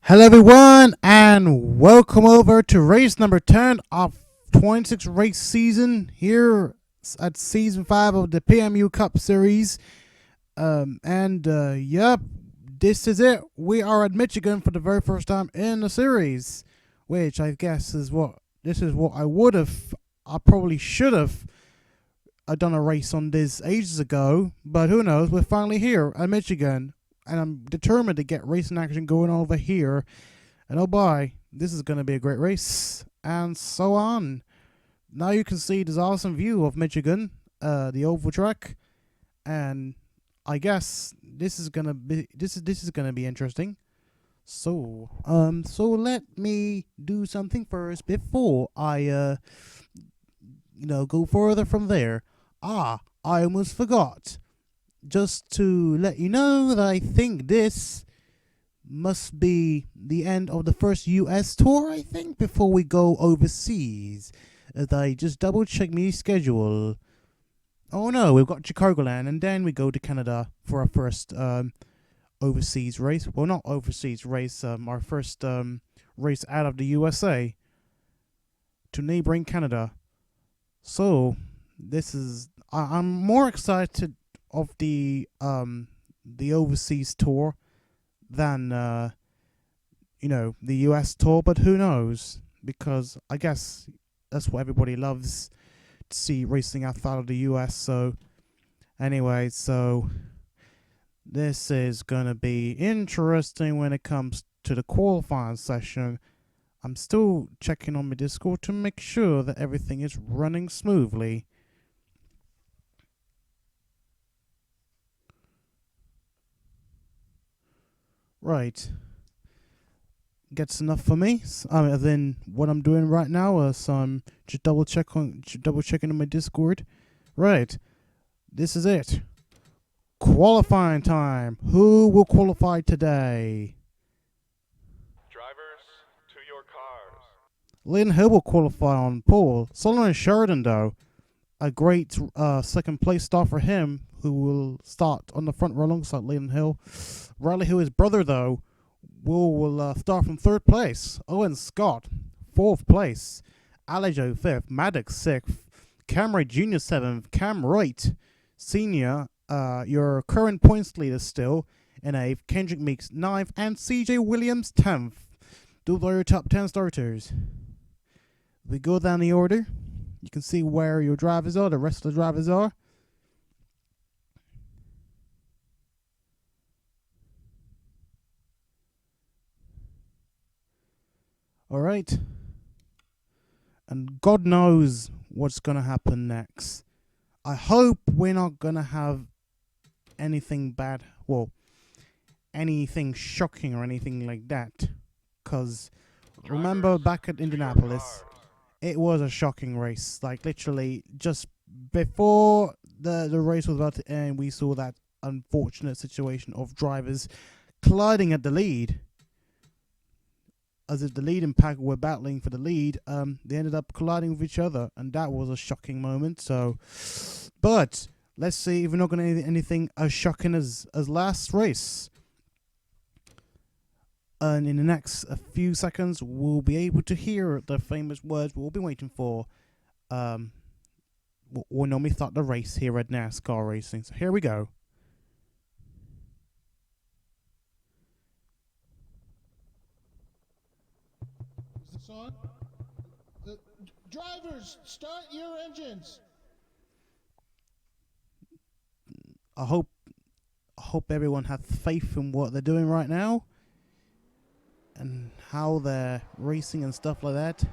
Hello everyone and welcome over to race number 10 of 26 race season here at season 5 of the PMU Cup Series. Yep, this is it. We are at Michigan for the very first time in the series, which I guess is what I probably should have done a race on this ages ago, but who knows, we're finally here at Michigan. And I'm determined to get racing action going over here. And oh boy, this is going to be a great race. And so on. Now you can see this awesome view of Michigan, the oval track. And I guess this is going to be interesting. So let me do something first before I go further from there. I almost forgot. Just to let you know that I think this must be the end of the first US tour, I think, before we go overseas. As I just double check my schedule. Oh no, we've got Chicagoland and then we go to Canada for our first overseas race. Well, not overseas race, our first race out of the USA to neighboring Canada. So, I'm more excited of the overseas tour than the US tour, but who knows, because I guess that's what everybody loves to see, racing outside of the US. So anyway, so this is gonna be interesting when it comes to the qualifying session. I'm still checking on my Discord to make sure that everything is running smoothly. Right. Gets enough for me. Then what I'm doing right now is I'm just double checking on my Discord. Right. This is it. Qualifying time. Who will qualify today? Drivers, to your cars. Liang Hill will qualify on pole. Solomon Sheridan, though, a great second place start for him, who will start on the front row alongside Liang Hill. Riley Hill, his brother, though, will start from third place. Owen Scott, fourth place. Alejo, fifth. Maddox, sixth. Cam Wright Jr., seventh. Cam Wright Sr., your current points leader still, in eighth. Kynderrick Meeks, ninth. And CJ Williams, 10th. Those are your top 10 starters. If we go down the order, you can see where your drivers are, the rest of the drivers are. Alright. And God knows what's going to happen next. I hope we're not going to have anything bad. Well, anything shocking or anything like that. Because remember back at Indianapolis, it was a shocking race. Like literally just before the race was about to end, we saw that unfortunate situation of drivers colliding at the lead. As if the leading pack were battling for the lead, they ended up colliding with each other, and that was a shocking moment. So, but let's see if we're not going to anything as shocking as last race. And in the next few seconds, we'll be able to hear the famous words we'll be waiting for. We'll normally start the race here at NASCAR Racing. So here we go. On. Drivers, start your engines. I hope everyone has faith in what they're doing right now and how they're racing and stuff like that.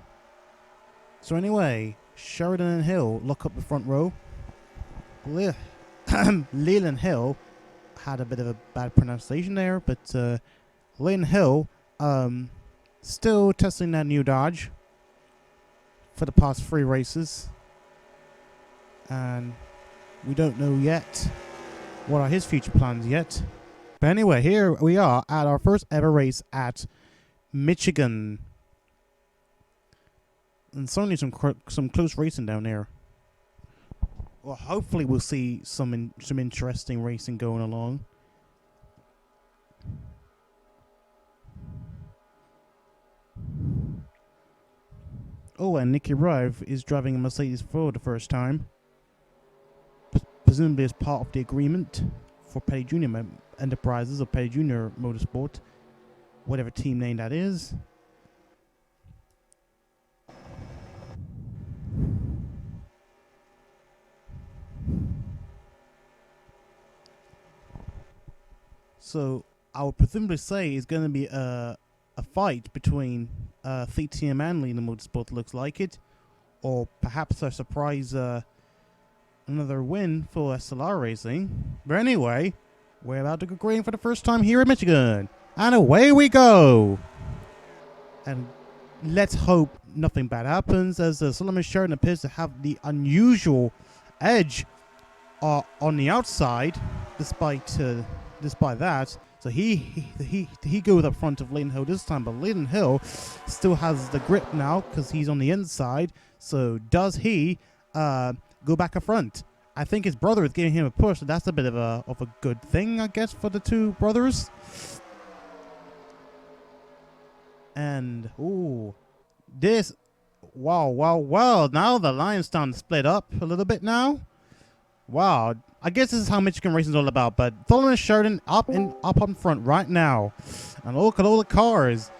So anyway, Sheridan and Hill lock up the front row. Leland Hill had a bit of a bad pronunciation there, but Liang Hill still testing that new Dodge for the past 3 races. And we don't know yet what are his future plans yet. But anyway, here we are at our first ever race at Michigan. And certainly some close racing down there. Well, hopefully we'll see some interesting racing going along. Oh, and Nicky Rive is driving a Mercedes for the first time. Presumably as part of the agreement for Petty Jr. Enterprises or Petty Jr. Motorsport. Whatever team name that is. So I would presumably say it's going to be a fight between TTM and Liang Motorsport, looks like it, or perhaps a surprise another win for SLR Racing. But anyway, we're about to go green for the first time here in Michigan, and away we go. And let's hope nothing bad happens, as Solomon Sheridan appears to have the unusual edge on the outside, despite that. So he goes up front of Leighton Hill this time, but Leighton Hill still has the grip now because he's on the inside. So does he go back up front? I think his brother is giving him a push, so that's a bit of a good thing, I guess, for the two brothers. And this, wow! Now the line's starting to split up a little bit now. Wow, I guess this is how Michigan racing is all about. But Solomon Sheridan up on front right now, and look at all the cars.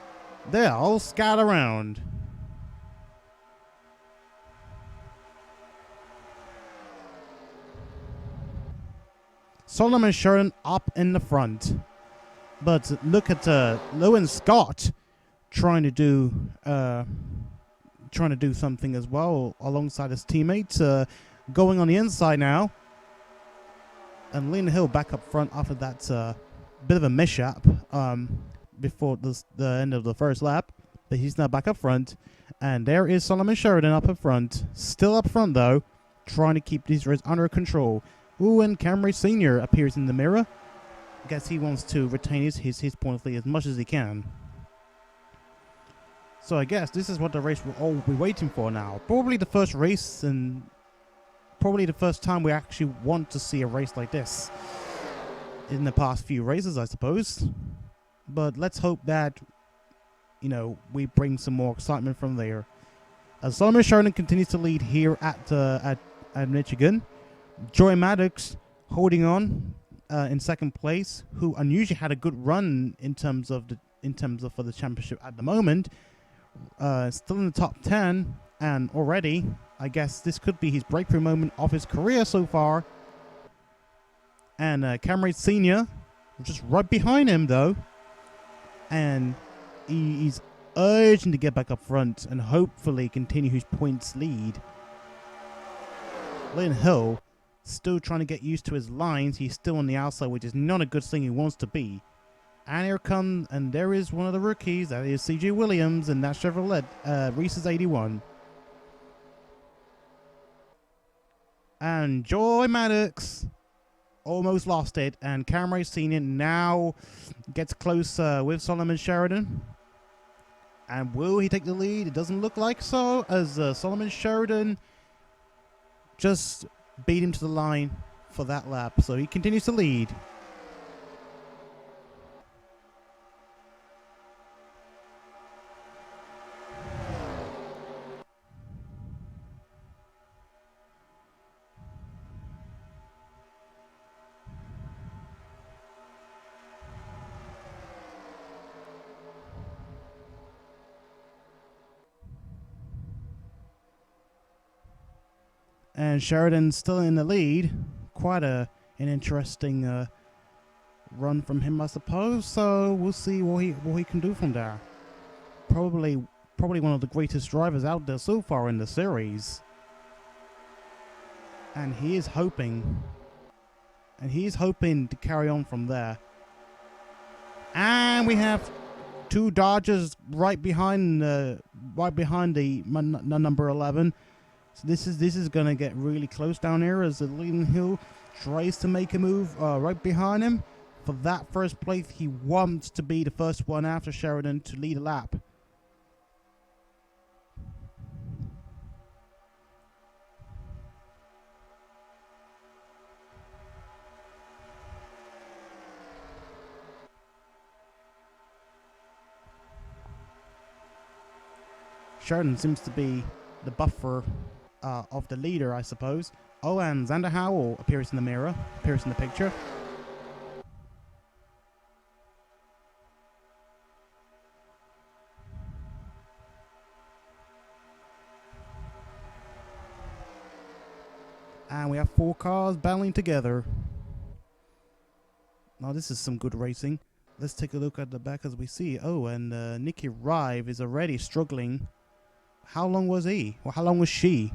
They're all scattered around. Solomon Sheridan up in the front, but look at Lowen Scott trying to do something as well alongside his teammates, going on the inside now. And Leighton Hill back up front after that bit of a mishap before the end of the first lap. But he's now back up front. And there is Solomon Sheridan up front. Still up front, though, trying to keep these races under control. Ooh, and Wright Sr. appears in the mirror. I guess he wants to retain his points lead as much as he can. So I guess this is what the race we'll all be waiting for now. Probably the first race and probably the first time we actually want to see a race like this in the past few races, I suppose. But let's hope that, we bring some more excitement from there. As Solomon Sheridan continues to lead here at Michigan, Joey Maddox holding on in second place, who unusually had a good run in terms of for the championship at the moment. Still in the top 10, and already I guess this could be his breakthrough moment of his career so far. And Wright Sr. just right behind him though, and he's urging to get back up front and hopefully continue his points lead. Leighton Hill still trying to get used to his lines. He's still on the outside, which is not a good thing he wants to be. And here comes, and there is one of the rookies. That is C.J. Williams, and that Chevrolet, Reese's 81. And Joy Maddox almost lost it, and Wright Sr. now gets close with Solomon Sheridan. And will he take the lead? It doesn't look like so, as Solomon Sheridan just beat him to the line for that lap. So he continues to lead. And Sheridan's still in the lead. Quite an interesting run from him, I suppose. So we'll see what he can do from there. Probably one of the greatest drivers out there so far in the series. And he is hoping to carry on from there. And we have two Dodgers right behind the number 11. So this is going to get really close down here as Leighton Hill tries to make a move right behind him. For that first place, he wants to be the first one after Sheridan to lead a lap. Sheridan seems to be the buffer of the leader, I suppose. Oh, and Xander Howell appears in the mirror, appears in the picture. And we have 4 cars battling together. Now this is some good racing. Let's take a look at the back as we see. Oh, and Nicky Rive is already struggling. How long was he? Or how long was she?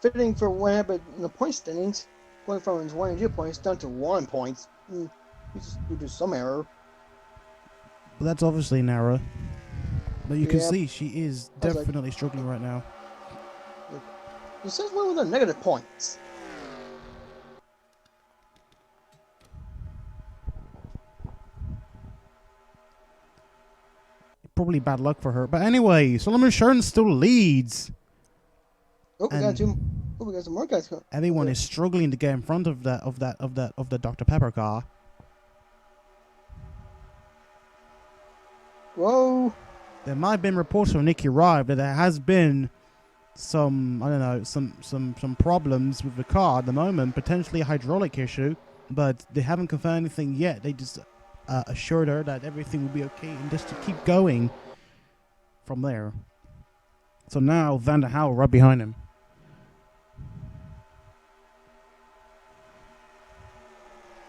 Fitting for what happened in the point standings, going from his 1 and 2 points down to 1 points. He's due to some error. But that's obviously an error. But you can Yeah. see she is definitely struggling right now. It says one with the negative points. Probably bad luck for her. But anyway, Solomon Sheridan still leads. Oh, we got some more guys. Everyone is struggling to get in front of the Dr. Pepper car. Whoa! There might have been reports from Nicky Rive that there has been some, I don't know, some problems with the car at the moment, potentially a hydraulic issue, but they haven't confirmed anything yet. They just assured her that everything will be okay and just to keep going from there. So now Xander Howell right behind him.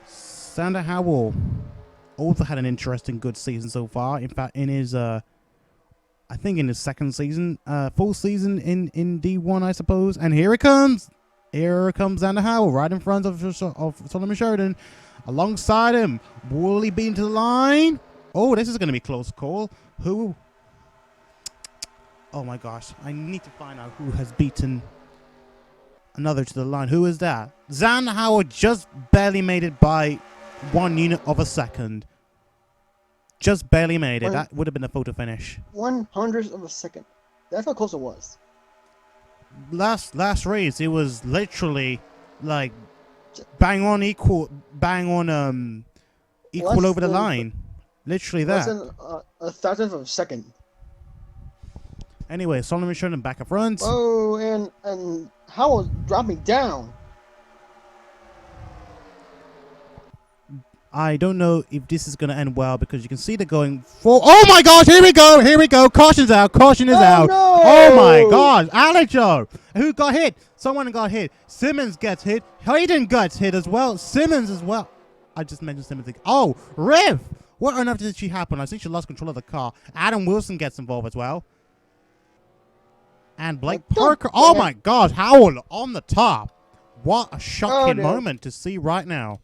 Xander Howell also had an interesting good season so far. In fact, in his I think in his second season, full season in D1, I suppose. And here it comes. Here comes Xander Howell right in front of Solomon Sheridan. Alongside him, will he be into the line? Oh, this is going to be a close call. Who? Oh my gosh, I need to find out who has beaten another to the line. Who is that? Xander Howell just barely made it by 1 unit of a second. Just barely made it. That would have been a photo finish. 1/100th of a second. That's how close it was. Last race, it was literally like bang on equal over the line. Literally that. Less than a thousandth of a second. Anyway, Solomon Sheridan back up front. Oh, and Howell dropping down. I don't know if this is going to end well because you can see they're going for... Oh my gosh, here we go. Caution's out, caution is out. No! Oh my gosh, Alejo. Who got hit? Someone got hit. Simmons gets hit. Hayden gets hit as well. Simmons as well. I just mentioned Simmons. Oh, Rev. What on earth did she happen? I think she lost control of the car. Adam Wilson gets involved as well. And Blake Parker. Oh my gosh, Howell on the top. What a shocking moment to see right now.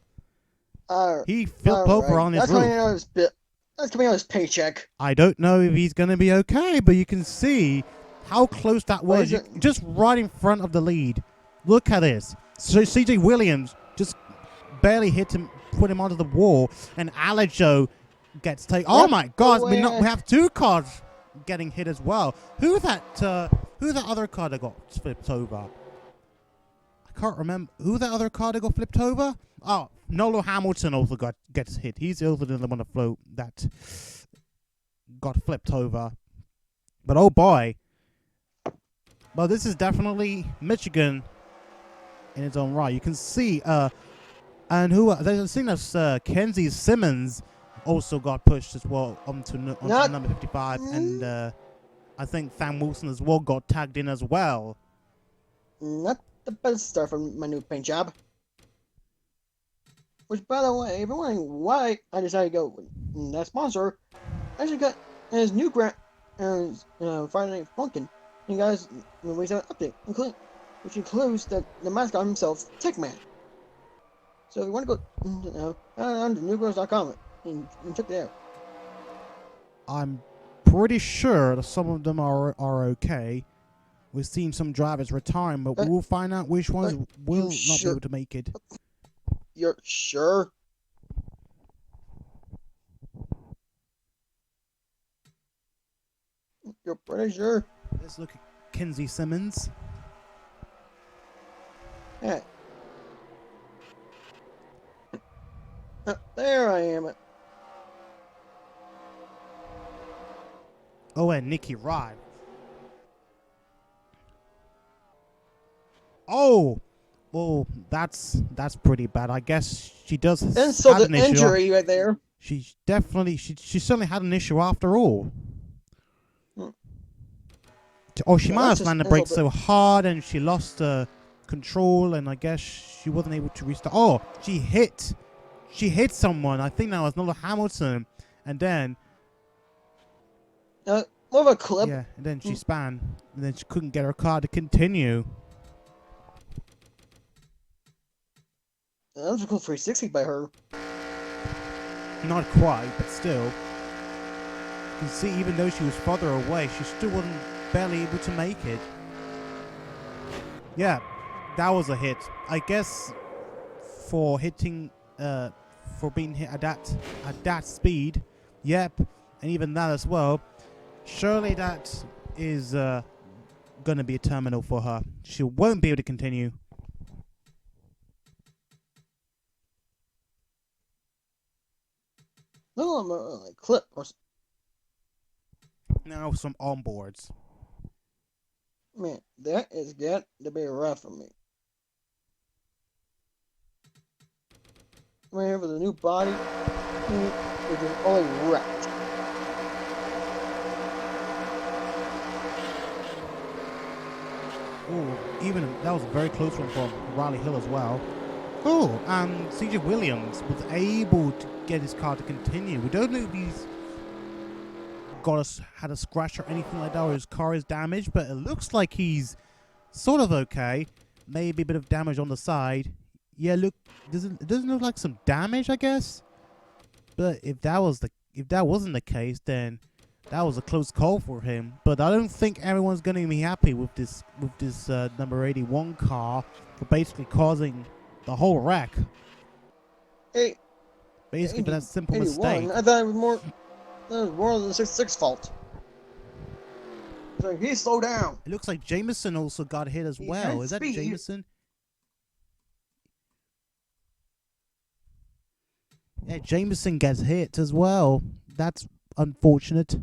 He flipped over on his roof. That's coming out of his paycheck. I don't know if he's going to be okay, but you can see how close that was. Just right in front of the lead. Look at this. So CJ Williams just barely hit him, put him onto the wall, and Alejo gets taken. Oh my God! We have 2 cars getting hit as well. Who's that other car that got flipped over? I can't remember. Who that other car that got flipped over? Oh, Nolo Hamilton also gets hit. He's the other one that got flipped over. But oh boy. Well, this is definitely Michigan in its own right. You can see, and there's a thing that Kenzie Simmons also got pushed as well onto number 55, and I think Sam Wilson as well got tagged in as well. Not the best start from my new paint job. Which, by the way, if you're wondering why I decided to go with that sponsor, I actually got his new grant and Friday Night Funkin'. You guys released an update, which includes the mascot himself, Tech Man. So if you want to go on to newgirls.com and check it out. I'm pretty sure that some of them are okay. We've seen some drivers retiring, but we'll find out which ones will not be able to make it. You're sure? You're pretty sure? Let's look at Kenzie Simmons. Yeah. There I am. Oh, and Nikki Rod. Oh, well, that's pretty bad. I guess she does And so have the an issue. injury right there. She certainly had an issue after all. Hmm. Oh, she Yeah, might that's have just landed the brakes insult so hard and she lost control, and I guess she wasn't able to restart. Oh, she hit someone. I think that was Nolo Hamilton, and then More of a clip. yeah, and then she span, and then she couldn't get her car to continue. That was a cool 360 by her. Not quite, but still. You can see, even though she was farther away, she still wasn't barely able to make it. Yeah, that was a hit. I guess for hitting, for being hit at that speed, yep, and even that as well. Surely that is gonna be a terminal for her. She won't be able to continue. No, I'm like clip or. Now some onboards. Man, that is got to be rough for me. Right here with a new body, which is only wrecked. Oh, even that was a very close one from Riley Hill as well. Oh, and CJ Williams was able to get his car to continue. We don't know if he's had a scratch or anything like that, or his car is damaged, but it looks like he's sort of okay. Maybe a bit of damage on the side. Yeah, look, it doesn't look like some damage, I guess. But if that wasn't the case, then that was a close call for him. But I don't think everyone's going to be happy with this number 81 car for basically causing the whole wreck. Basically, for that simple 81. mistake. I thought it was more. That was more than the 66 fault. So he slowed down. It looks like Jameson also got hit as well. Is that speed. Jameson? Yeah, Jameson gets hit as well. That's unfortunate.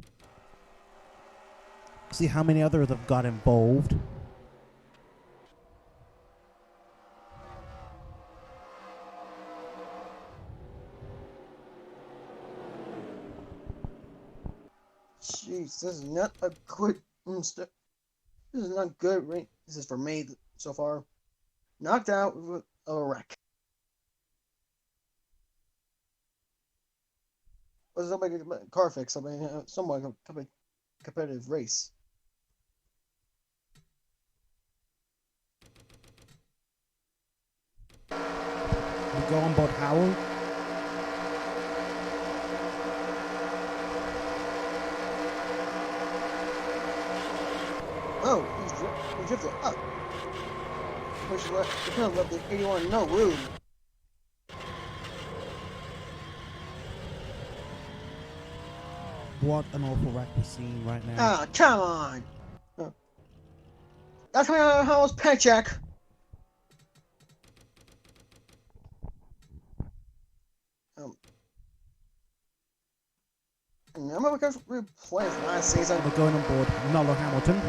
See how many others have got involved. Jeez, this is not a good. This is not good. Right? This is for me so far. Knocked out with a wreck. Was somebody a car fix? I mean, somewhat competitive race. We go on board Howell. Oh, he drifted up. Which let the 81 no room. What an awful wreck we're seeing right now. Ah, come on! That's my house paycheck. I'm gonna replay from last season. We're going on board Nolo Hamilton.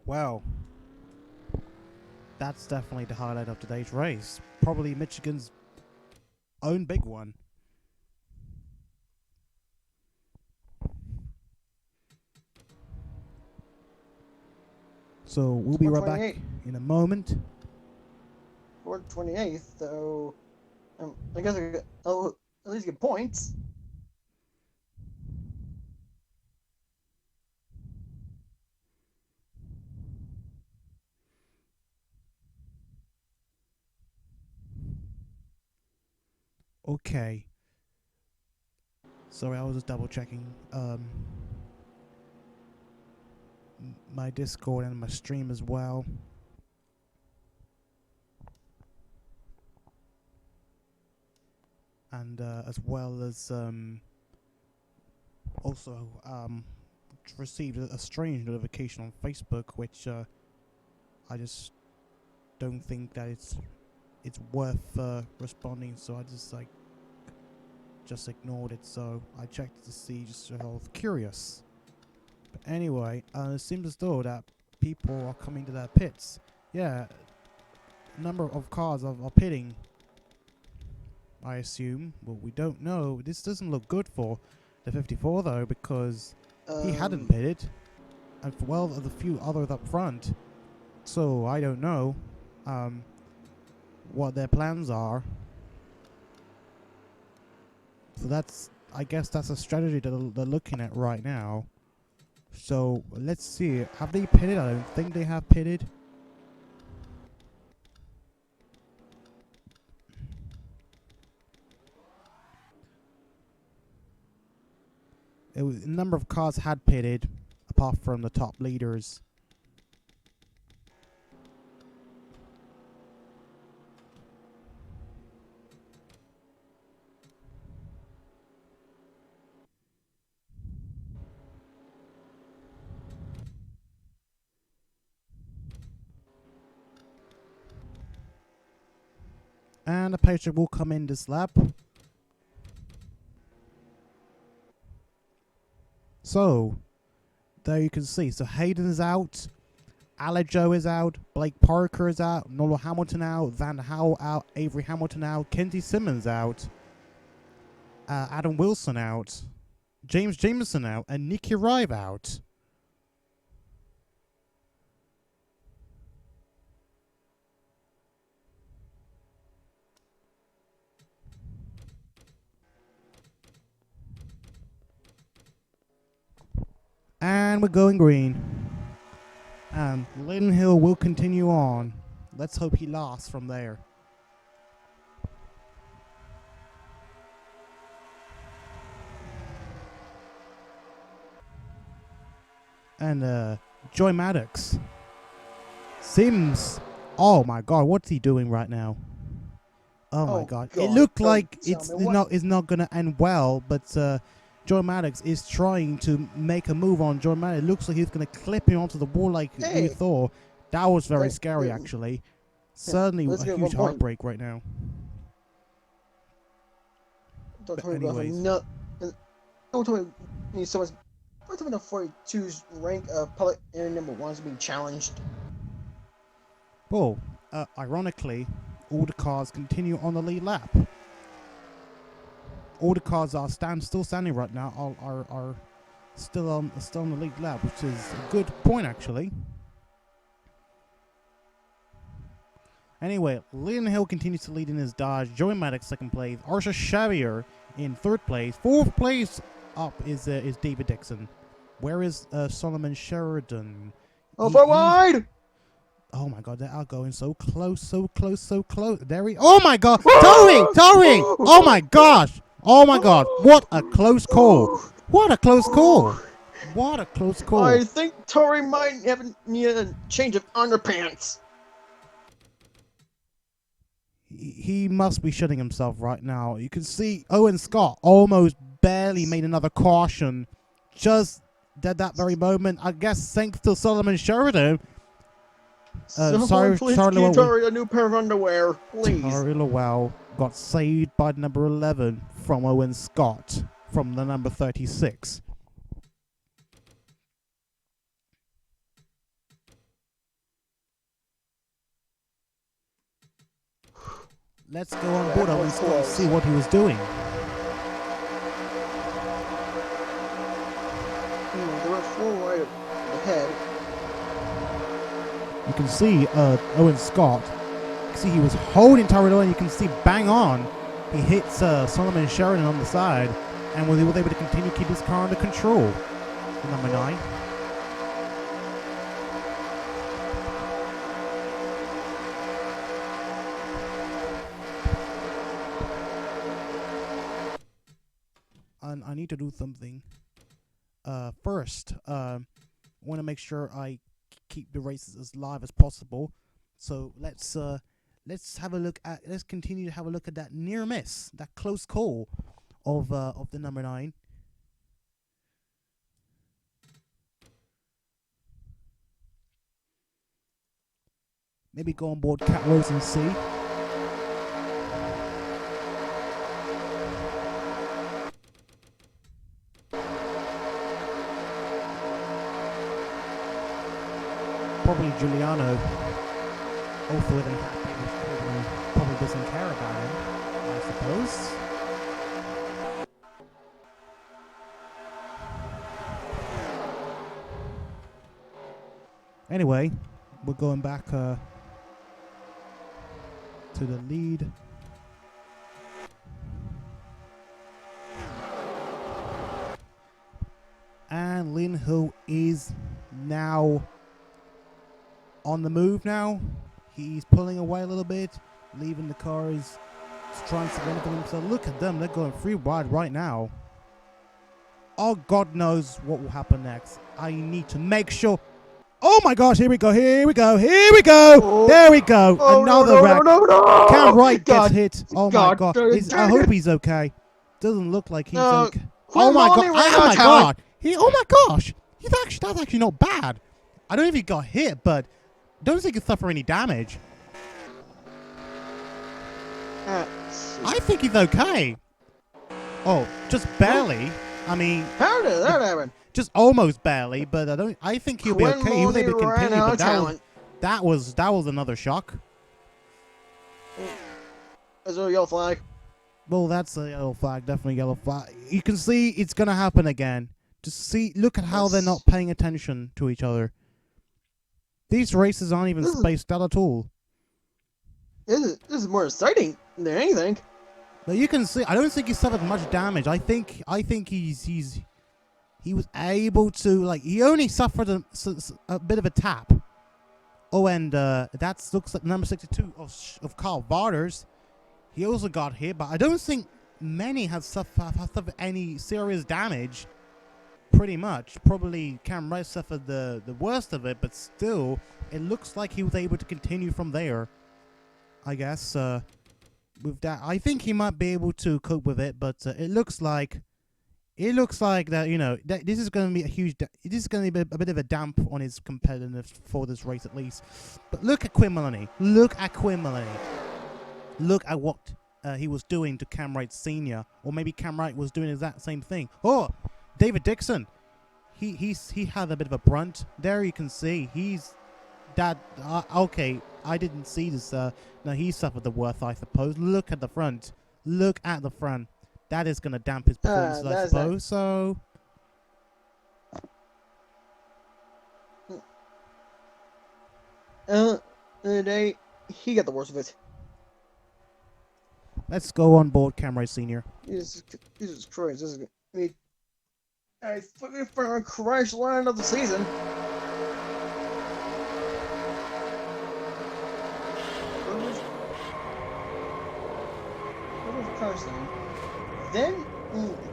Well, that's definitely the highlight of today's race. Probably Michigan's own big one. So we'll be right back in a moment. For 28th, though, I guess I'll at least get points. Okay. Sorry, I was just double checking my Discord and my stream as well. and as well as also received a strange notification on Facebook, which I just don't think that it's worth responding. So I just ignored it. So I checked to see, just I was curious. But anyway, it seems as though that people are coming to their pits. Yeah, number of cars are pitting, I assume. Well, we don't know. This doesn't look good for the 54 though, because he hadn't pitted, and well, the few others up front. So I don't know what their plans are. So I guess that's a strategy that they're looking at right now. So let's see. Have they pitted? I don't think they have pitted. A number of cars had pitted, apart from the top leaders. And a paycheck will come in this lap. So, there you can see. So Hayden is out, Alajo is out, Blake Parker is out, Nolo Hamilton out, Van Howell out, Avery Hamilton out, Kenzie Simmons out, Adam Wilson out, James Jameson out, and Nicky Rive out. And we're going green. And Lynn Hill will continue on. Let's hope he lasts from there. And Joy Maddox seems, oh my god, what's he doing right now? Oh my god. It looked like it's not gonna end well, but Joy Maddox is trying to make a move on Joy Maddox. It looks like he's going to clip him onto the wall like we thought. That was very scary, actually. Certainly a huge heartbreak right now. Don't tell me about don't tell me someone's 42's rank of public area number 1 is being challenged. Well, ironically, all the cars continue on the lead lap. All the cars are still standing right now. Are still on the lead lap, which is a good point actually. Anyway, Lynn Hill continues to lead in his Dodge. Joey Maddox second place. Arsha Xavier in third place. Fourth place up is David Dixon. Where is Solomon Sheridan? Oh, far wide! Oh my god, they are going so close, so close, so close. There we. Oh my god, Tori! Oh my gosh! Oh my god, what a close call. What a close call. What a close call. I think Tori might need a change of underpants. He must be shitting himself right now. You can see Owen Scott almost barely made another caution. Just at that very moment, I guess thanks to Solomon Sheridan. Someone please give Tori a new pair of underwear, please. Tari Lowell got saved by number 11 from Owen Scott from the number 36. Let's go on board Owen Scott and see what he was doing. There were 4 right ahead. You can see Owen Scott. You can see he was holding Tari Lowell, and you can see bang on. He hits Solomon Sheridan on the side, and was able to continue to keep his car under control. Number 9. And I need to do something. First, want to make sure I keep the races as live as possible. So let's let's continue to have a look at that near miss, that close call of the number 9. Maybe go on board Cat Rose and see. Probably Juliano, hopefully they're happy, probably doesn't care about him, I suppose. Anyway, we're going back to the lead. And Lin Ho is now on the move now. He's pulling away a little bit, leaving the cars, trying to benefit himself. Look at them, they're going 3 wide right now. Oh, God knows what will happen next. I need to make sure. Oh my gosh, here we go. Oh, there we go. Oh, Another wreck. no. Cam Wright God. gets hit. Oh my God. I hope he's okay. Doesn't look like he's okay. Oh my God. Oh my God. Oh my gosh. That's actually not bad. I don't know if he got hit, but I don't think he suffered any damage. I think he's okay. Oh, just barely. I mean, How did that happen? just almost barely, but I think he'll be Quinn okay. He was able to Mullaney continue, ran but that was another shock. Is there a yellow flag? Well, that's a yellow flag, definitely yellow flag. You can see it's gonna happen again. Look at how they're not paying attention to each other. These races aren't even spaced out at all. This is more exciting than anything. But you can see, I don't think he suffered much damage. I think he was able to, like, he only suffered a bit of a tap. Oh, and that looks like number 62 of Carl Waters. He also got hit, but I don't think many have suffered any serious damage. Pretty much. Probably Cam Wright suffered the worst of it, but still, it looks like he was able to continue from there. I guess, with that, I think he might be able to cope with it, but it looks like that, you know, that this is going to be this is going to be a bit of a damp on his competitiveness for this race at least. But look at Quinn Mullaney. Look at what he was doing to Cam Wright Sr. Or maybe Cam Wright was doing the exact same thing. Oh, David Dixon. He had a bit of a brunt. There you can see he's that. Okay, I didn't see this. No, he suffered the worst, I suppose. Look at the front. That is going to damp his performance, I suppose. So, Today he got the worst of it. Let's go on board Cam Wright Sr. Jesus Christ, this is good. I mean, I fucking found a crash land of the season. What was the crash land? Then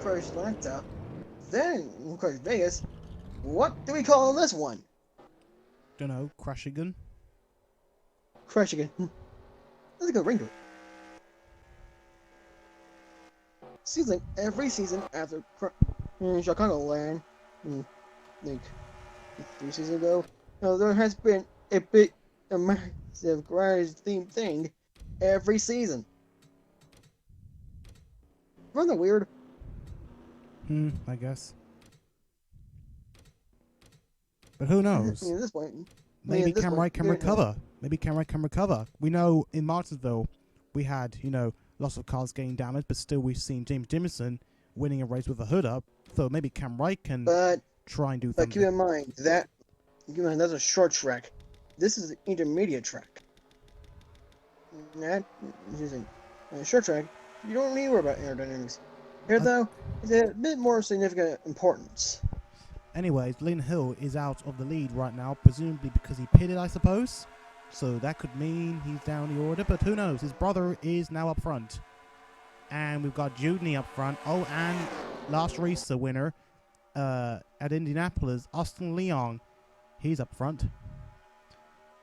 crash Atlanta. Then crash Vegas. What do we call this one? Don't know. Crashigan. Crashigan. That's a good ring to it. Seems like every season after Chicagoland, like 3 seasons ago, there has been a massive crash themed thing every season. Isn't that weird? I guess. But who knows? At this point, Maybe Cam Wright can recover. Maybe Cam Wright can recover. We know in Martinsville, we had, lots of cars getting damaged, but still we've seen James Jameson winning a race with a hood up. So maybe Cam Wright can try and do something. But keep in mind, that's a short track. This is an intermediate track. That is a short track. You don't need to worry about aerodynamics. Here, though, it's a bit more significant importance. Anyways, Lynn Hill is out of the lead right now, presumably because he pitted, I suppose. So that could mean he's down the order, but who knows? His brother is now up front. And we've got Dewdney up front. Oh, and last race winner at Indianapolis, Austin Liang. He's up front.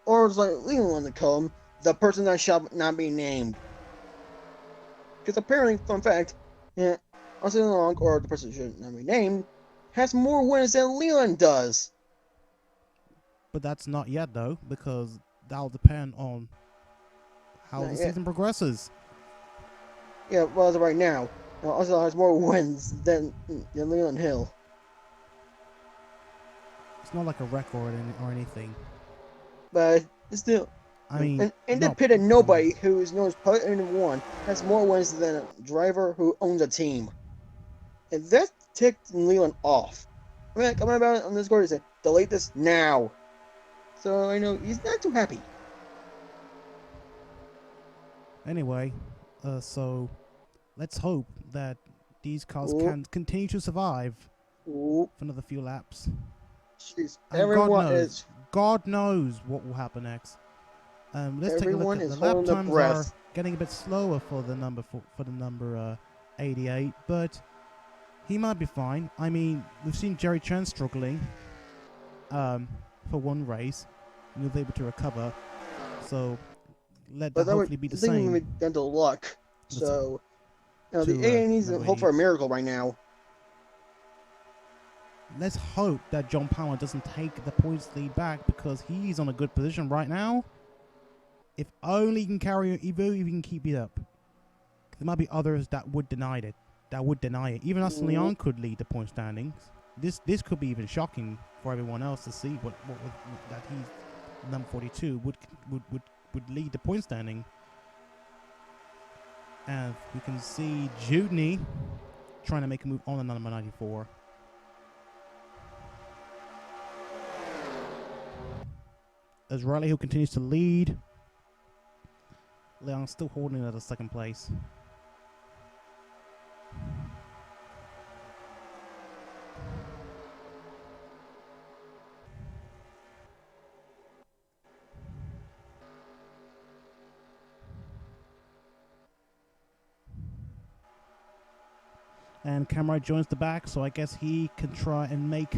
Or it's like Liang on the column. the person that shall not be named. Because apparently, fun fact, Austin Long, or the person who should not be named, has more wins than Leland does. But that's not yet, though, because that'll depend on how the season progresses. Yeah, well, as of right now, Austin Long has more wins than Leland Hill. It's not like a record or anything. But it's still... I mean... independent nobody who is known as Pilot 1 has more wins than a driver who owns a team. And that ticked Leland off. I mean, I'm about it on this Discord and say, delete this now. So I know he's not too happy. Anyway, so let's hope that these cars can continue to survive for another few laps. Jeez, and God knows what will happen next. Let's take a look at the lap times are getting a bit slower for the number 88, but he might be fine. I mean, we've seen Jerry Chen struggling for one race, and he was able to recover. So let that hopefully be the same. I think we've down to luck. So the AA needs to hope for a miracle right now. Let's hope that John Palmer doesn't take the points lead back, because he's on a good position right now. If only he can carry it, even if he can keep it up. There might be others that would deny it. Even us and Liang could lead the point standings. This could be even shocking for everyone else to see what that he's number 42 would lead the point standing. And we can see Dewdney trying to make a move on the number 94. As Riley Hill continues to lead, Liang still holding it at a second place. And Camry joins the back, so I guess he can try and make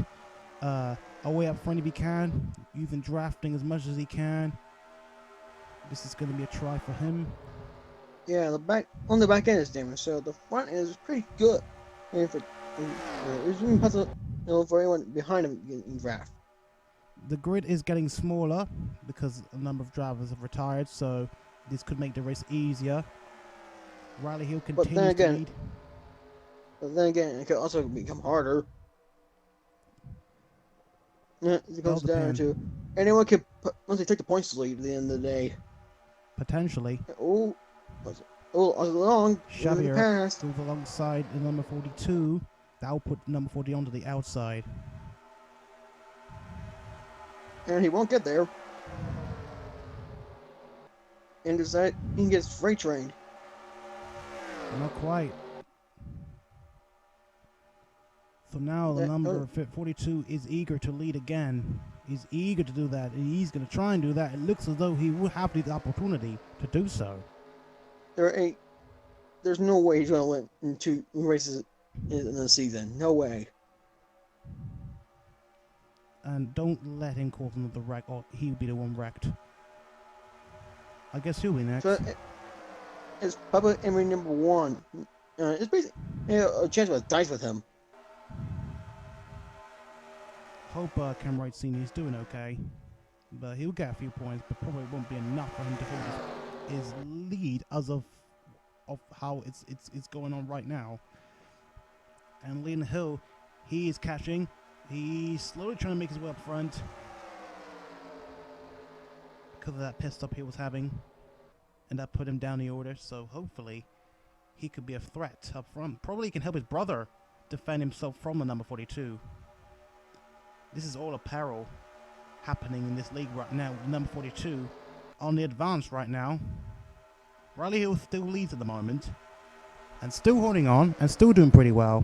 a way up front if he can, using drafting as much as he can. This is going to be a try for him. Yeah, the back end is damaged, so the front end is pretty good. And it's even possible, for anyone behind him getting draft. The grid is getting smaller because a number of drivers have retired, so this could make the race easier. Riley Hill continues to lead. But then again, it could also become harder. It goes down to anyone can once they take the points lead at the end of the day. Potentially. Long Xavier moves alongside the number 42. That will put number 40 onto the outside. And he won't get there. And decide he gets freight trained. Not quite. So now the number 42 is eager to lead again. He's eager to do that, and he's going to try and do that. It looks as though he will have the opportunity to do so. There's no way he's going to win in 2 races in the season. No way. And don't let him cause another wreck, or he'll be the one wrecked. I guess he'll be next. So it's public enemy number 1. It's basically a chance of a dice with him. Hope Wright Sr is doing okay, but he'll get a few points, but probably won't be enough for him to hold his lead as of how it's going on right now. And Liang Hill, he is catching. He's slowly trying to make his way up front because of that pit stop he was having, and that put him down the order. So hopefully he could be a threat up front. Probably can help his brother defend himself from the number 42. This is all apparel happening in this league right now. Number 42 on the advance right now. Riley Hill still leads at the moment, and still holding on, and still doing pretty well.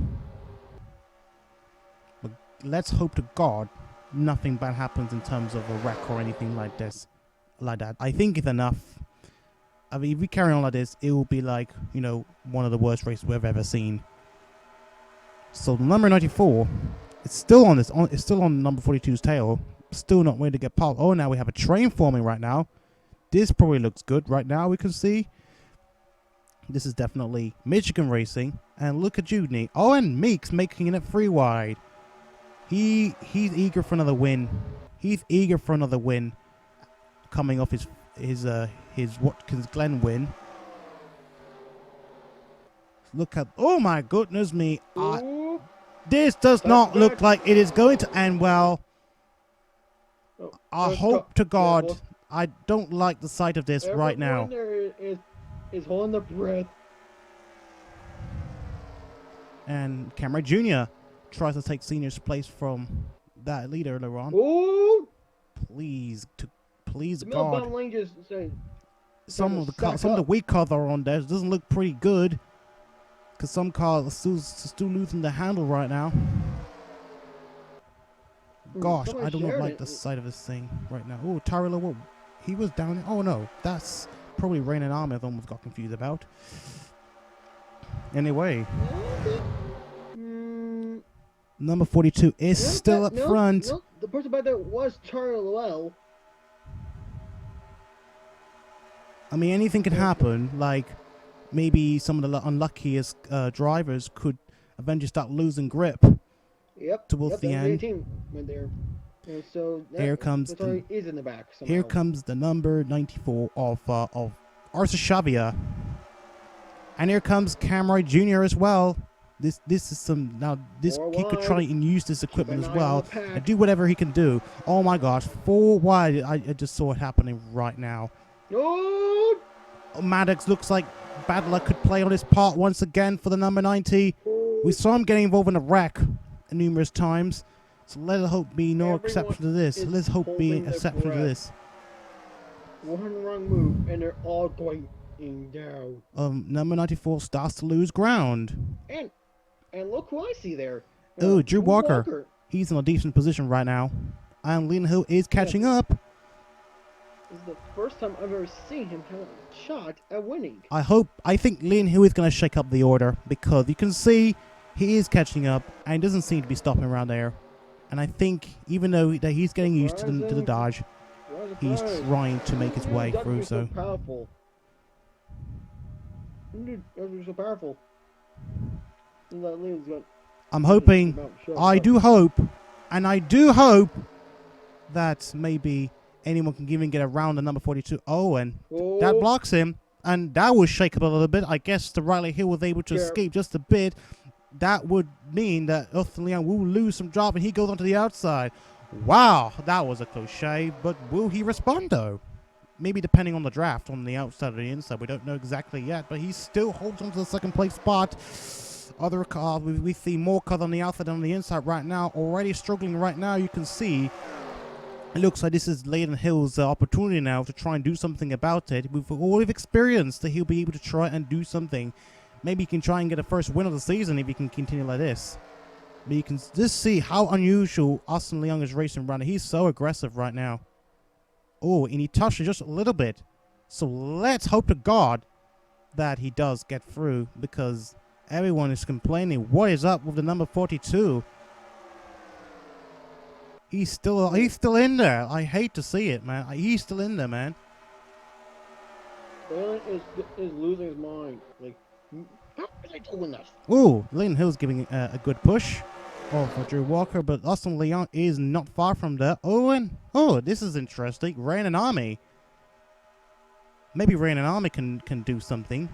But let's hope to God nothing bad happens in terms of a wreck or anything like this, like that. I think it's enough. I mean, if we carry on like this, it will be like, you know, one of the worst races we've ever seen. So the number 94. It's still on this. It's still on number 42's tail. Still not ready to get past. Oh, now we have a train forming right now. this probably looks good right now. We can see this is definitely Michigan racing. And look at Dewdney. Oh, and Meeks making it 3 wide. He's eager for another win. He's eager for another win. Coming off his Watkins Glen win. Look at, oh my goodness me. This does not look like it is going to end well. I hope to God. I don't like the sight of this right now. There is holding the breath. And Cameron Jr. tries to take Senior's place from that leader earlier on. Ooh! Please The God. lane just saying, Some of the weak cars are on there. It doesn't look pretty good. Because some cars are still losing the handle right now. Gosh, I do not like the sight of this thing right now. Oh, Tari Lowell. He was down. Oh no, that's probably Rei Ayanami. I almost got confused about. Anyway, number 42 is still up front. No, the person back there was Tari Lowell. I mean, anything can happen. Like maybe some of the unluckiest drivers could eventually start losing grip. Yep. Towards the end. Team went there. And so Here comes is in the back. Somehow. Here comes the number 94 of Arthur Chavia. And here comes Wright Jr. as well. This is some he could try and use this equipment as well and do whatever he can do. Oh my gosh, 4 wide. I just saw it happening right now. No! Maddox looks like bad luck could play on his part once again for the number 90. We saw him getting involved in a wreck numerous times. So let us hope be no exception to this. Let's hope be an exception to this. One wrong move and they're all going down. Number 94 starts to lose ground. And look who I see there. Oh, Drew Walker. He's in a decent position right now. And Liang Hill is catching up. This is the first time I've ever seen him have a shot at winning. I think Liang Hill is going to shake up the order because you can see he is catching up and doesn't seem to be stopping around there. And I think even though that he's getting used to the dodge, he's trying to make his way through. So powerful. Dude, that's so powerful. I'm hoping, I do hope that maybe anyone can even get around the number 42. Oh, and that blocks him. And that will shake up a little bit. I guess the Riley Hill was able to escape just a bit. That would mean that Liang will lose some drop and he goes onto the outside. Wow, that was a close shave. But will he respond though? Maybe depending on the draft on the outside or the inside. We don't know exactly yet. But he still holds on to the second place spot. Other cars, we see more cars on the outside than on the inside right now. Already struggling right now. You can see it looks like this is Liang Hill's opportunity now to try and do something about it. With all we've experienced, that he'll be able to try and do something. Maybe he can try and get a first win of the season if he can continue like this. But you can just see how unusual Austin Liang is racing right now. He's so aggressive right now. Oh, and he touched it just a little bit. So let's hope to God that he does get through because everyone is complaining. What is up with the number 42? He's still in there. I hate to see it, man. He's still in there, man. Liang is losing his mind. Like, how are they doing this? Ooh, Liang Hill's giving a good push for Drew Walker, but Austin Liang is not far from there. Oh, and this is interesting. Rei Ayanami. Maybe Rei Ayanami can do something.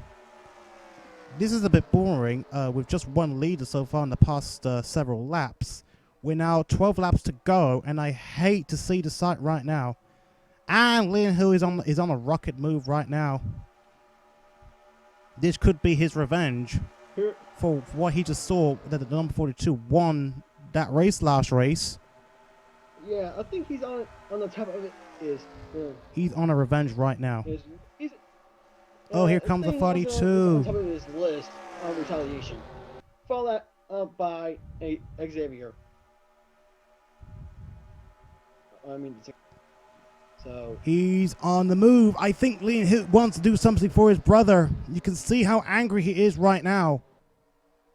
This is a bit boring. With just one leader so far in the past several laps. We're now 12 laps to go, and I hate to see the sight right now. And Liang Hill is on a rocket move right now. This could be his revenge for what he just saw that the number 42 won that last race. Yeah, I think he's on the top of it. He's on a revenge right now. Oh, here comes the 42. On top of his list of retaliation. Followed up by Xavier. So he's on the move. I think Liang Hill wants to do something for his brother. You can see how angry he is right now.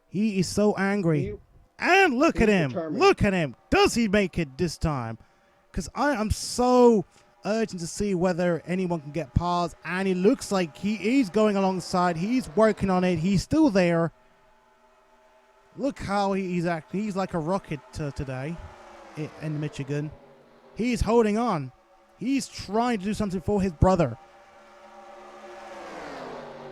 He is so angry. And look at him. Determined. Look at him. Does he make it this time? Because I am so urging to see whether anyone can get past, and it looks like he is going alongside. He's working on it. He's still there. Look how he's acting. He's like a rocket today in Michigan. He's holding on. He's trying to do something for his brother.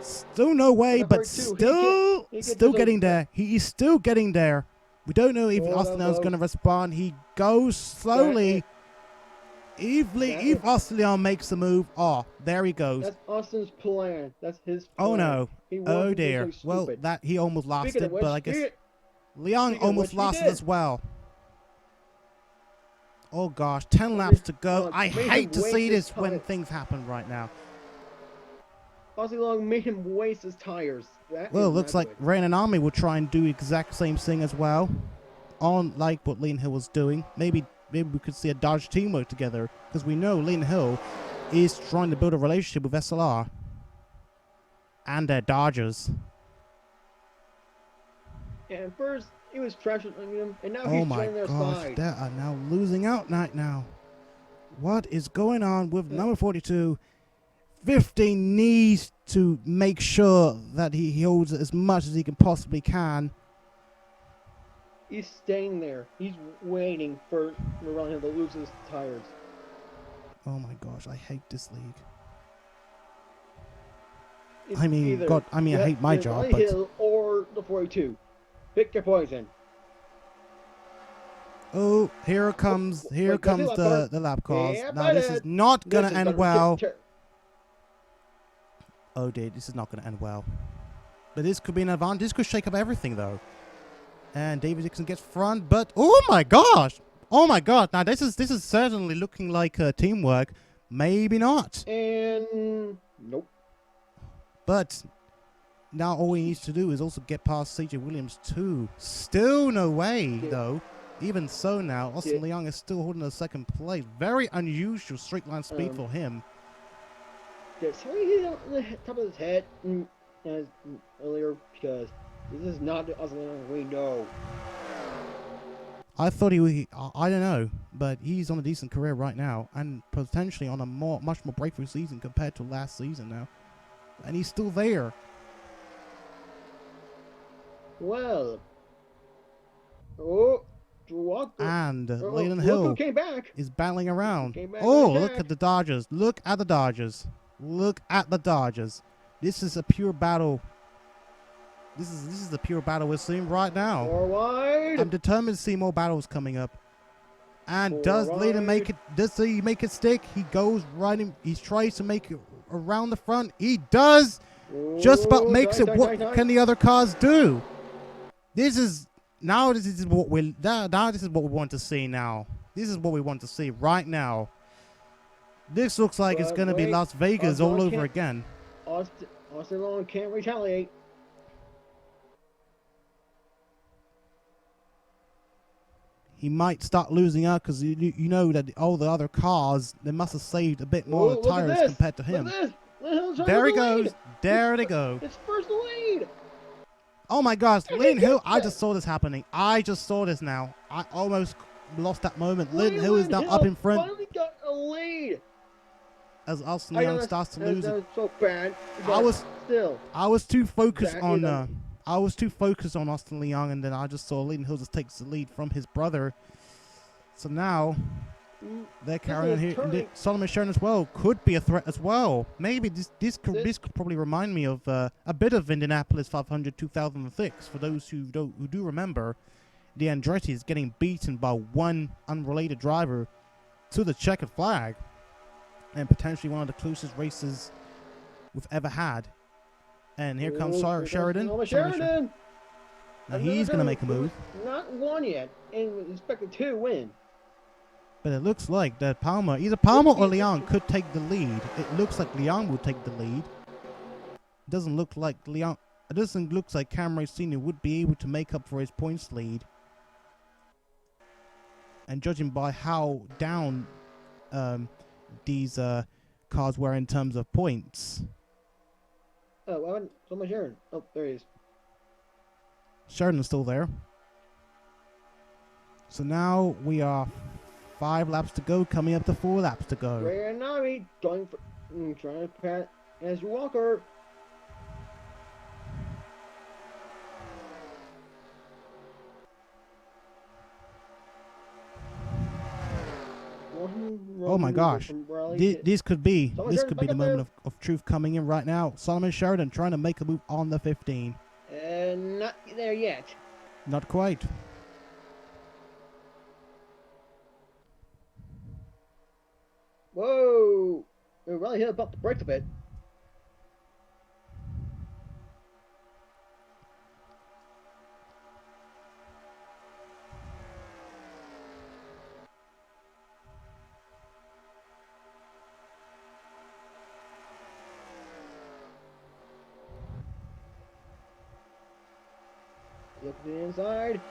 Still no way, but still getting there. He is still getting there. We don't know if Austin is going to respond. He goes slowly. If Austin makes the move, there he goes. That's Austin's plan. That's his plan. Oh no. Oh dear. Well, that he almost lost it, but I guess Liang almost lost it as well. Oh gosh, 10 laps to go. I hate to see this when things happen right now. Austin Long made him waste his tires. Well, it looks like Rei Ayanami will try and do the exact same thing as well. On like what Liang Hill was doing. Maybe we could see a Dodge teamwork together. Because we know Liang Hill is trying to build a relationship with SLR. And their Dodgers. Yeah, and first he was trashing them, and now he's trying their side. They are now losing out right now. What is going on with number 42? 15 needs to make sure that he holds as much as he can possibly can. He's staying there. He's waiting for him to lose his tires. Oh my gosh, I hate this league. It's I hate my job, but Hill or the 42. Pick your poison. oh, here comes the lap cars. Now this is not gonna end well. Oh dear, this is not going to end well. But this could be an advantage. This could shake up everything, though. And David Dixon gets front, but oh my gosh! Oh my god! Now this is certainly looking like teamwork. Maybe not. And nope. But now all he needs to do is also get past CJ Williams too. Still no way, though. Even so, now Austin Liang is still holding the second place. Very unusual straight line speed for him. Yeah, sorry, he hit on the top of his head earlier because this is not the Austin we know. I thought I don't know, but he's on a decent career right now, and potentially on a much more breakthrough season compared to last season now, and he's still there. Well, and Layden Hill came back. is battling around. Look at the Dodgers! Look at the Dodgers! Look at the Dodgers. This is a pure battle. This is the pure battle we're seeing right now. I'm determined to see more battles coming up. And does Layden make it? Does he make it stick? He goes right in. He tries to make it around the front. He does. Just about makes it. What can the other cars do? This is what we want to see now. This is what we want to see right now. This looks like it's going to be Las Vegas all over again. Austin Long can't retaliate. He might start losing out because you know that all the other cars, they must have saved a bit more of the tires compared to him. There he goes. There they go. It's first lead. Oh my gosh, Layden Hill. I just saw this happening. I just saw this now. I almost lost that moment. Layden Hill is now up in front. Finally got a lead. As Austin Liang starts to lose it. So bad. I was too focused on Austin Liang, and then I just saw Layden Hill just takes the lead from his brother. So now they're carrying here. And Solomon Sheridan as well could be a threat as well. Maybe this could probably remind me of a bit of Indianapolis 500 2006. For those who do remember, the Andretti is getting beaten by one unrelated driver to the checkered flag. And potentially one of the closest races we've ever had. And here comes Sheridan. Now he's going to make a move. Not one yet, and was expected to win. But it looks like that either Palmer or Liang could take the lead. It looks like Liang will take the lead. It doesn't look like Liang. It doesn't look like Rei Sr. would be able to make up for his points lead. And judging by how down these cars were in terms of points. Oh, so much Sheridan. Oh, there he is. Sheridan's still there. So now we are 5 laps to go, coming up to 4 laps to go. Rei Ayanami going for trying to pass as Walker. Oh my gosh. This could be the moment of truth coming in right now. Solomon Sheridan trying to make a move on the 15. Not there yet. Not quite. Whoa! We really hit about the brakes a bit. Look to the inside.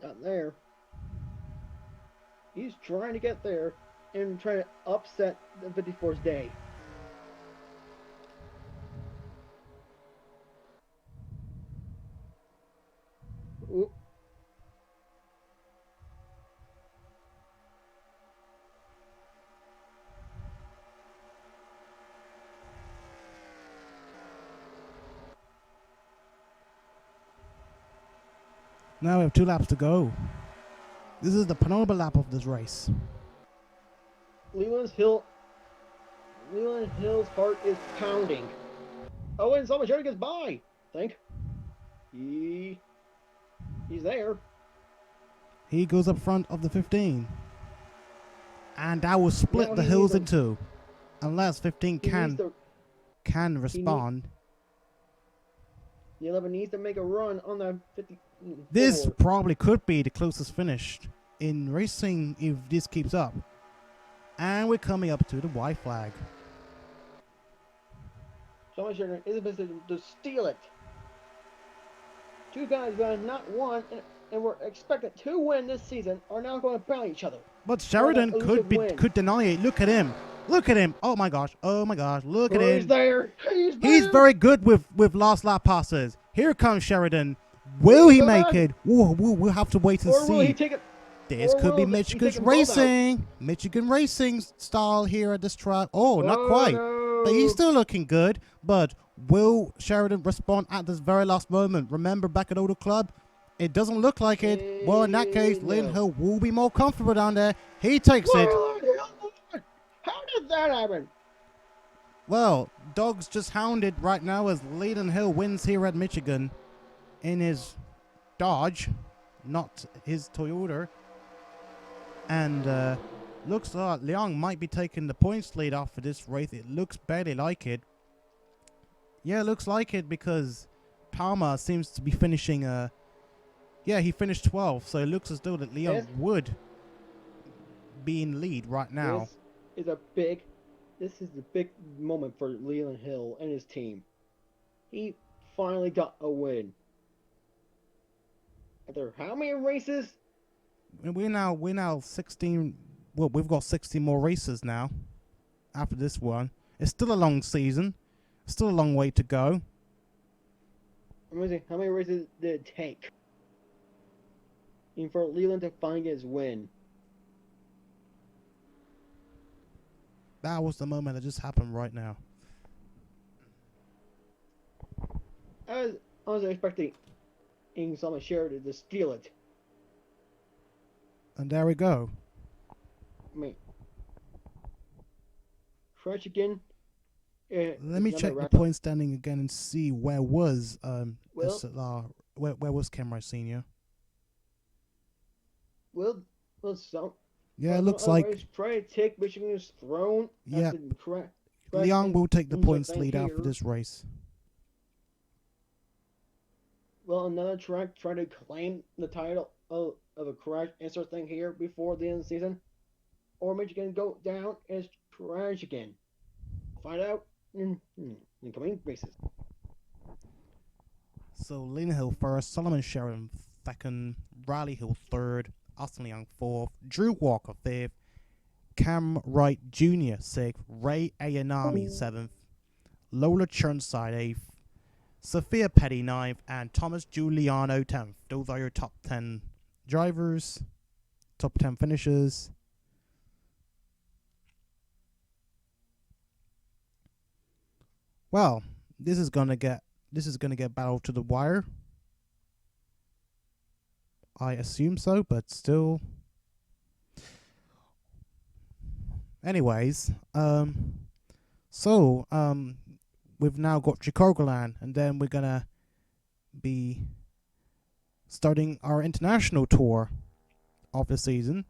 Not there. He's trying to get there and trying to upset the 54's day. Ooh. Now we have 2 laps to go. This is the penultimate lap of this race. Leland Hill's heart is pounding. Oh, and someone gets by, I think. He's there. He goes up front of the 15. And that will split the hills in two. Unless 15 can respond. The 11 needs to make a run on the 50. This probably could be the closest finish in racing if this keeps up. And we're coming up to the white flag. Someone is a position to steal it. 2 guys who have not won and were expected to win this season are now going to battle each other. But Sheridan could deny it. Look at him. Look at him. Oh my gosh. Oh my gosh. Look at him. He's there. He's very good with last lap passes. Here comes Sheridan. Will he make it? We'll have to wait and see. Will he take it? This could be Michigan's racing. Michigan racing style here at this track. Oh, not quite. No. But he's still looking good. But will Sheridan respond at this very last moment? Remember back at Auto Club? It doesn't look like it. Well, in that case, Lynn Hill will be more comfortable down there. He takes it. How did that happen? Well, Dog's just hounded right now as Leland Hill wins here at Michigan in his Dodge, not his Toyota. And looks like Liang might be taking the points lead off for this race. It looks barely like it. Yeah, it looks like it because Palmer seems to be finishing. Yeah, he finished 12th, so it looks as though that Liang would be in lead right now. This is the big moment for Leland Hill and his team. He finally got a win. After how many races? We're now 16. Well, we've got 60 more races now. After this one, it's still a long season. Still a long way to go. Amazing. How many races did it take? And for Leland to finally get his win. That was the moment that just happened right now. I was expecting someone Sheridan to steal it. And there we go. I mean, Crash again. Let me check the point standing again and see where was where was Wright Sr. Yeah, it looks like try to take Michigan's throne. Yeah, Liang will take the points lead out for this race. Well, another track trying to claim the title of a crash answer thing here before the end of the season, or Michigan go down as trash again. Find out in coming races. So Lynn Hill first, Solomon Sheridan second, Riley Hill third, Austin Liang fourth, Drew Walker fifth, Wright Jr. sixth, Rei Ayanami seventh, Lola Chirnside eighth, Sophia Petty 9th, and Tomas Juliano 10th. Those are your top 10 drivers, top 10 finishers. Well, this is gonna get battle to the wire. I assume so, but still. Anyways, we've now got Chicagoland, and then we're gonna be starting our international tour of the season,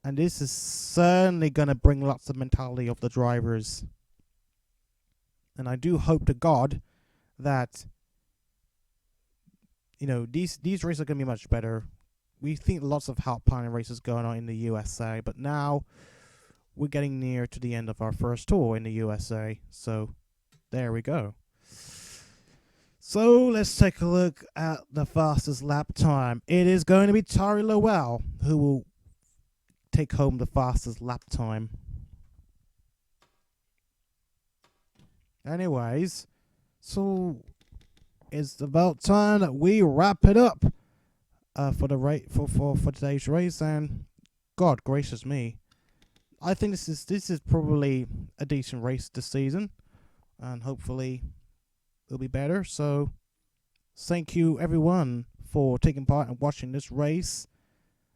and this is certainly gonna bring lots of mentality of the drivers. And I do hope to God that these races are gonna be much better. We think lots of hot pine races going on in the USA, but now we're getting near to the end of our first tour in the USA. So there we go. So let's take a look at the fastest lap time. It is going to be Tari Lowell who will take home the fastest lap time. Anyways, so it's about time that we wrap it up for today's race. And God gracious me, I think this is probably a decent race this season, and hopefully it'll be better. So thank you everyone for taking part and watching this race,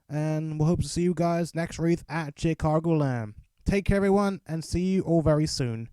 and we'll hope to see you guys next race at Chicagoland. Take care everyone, and see you all very soon.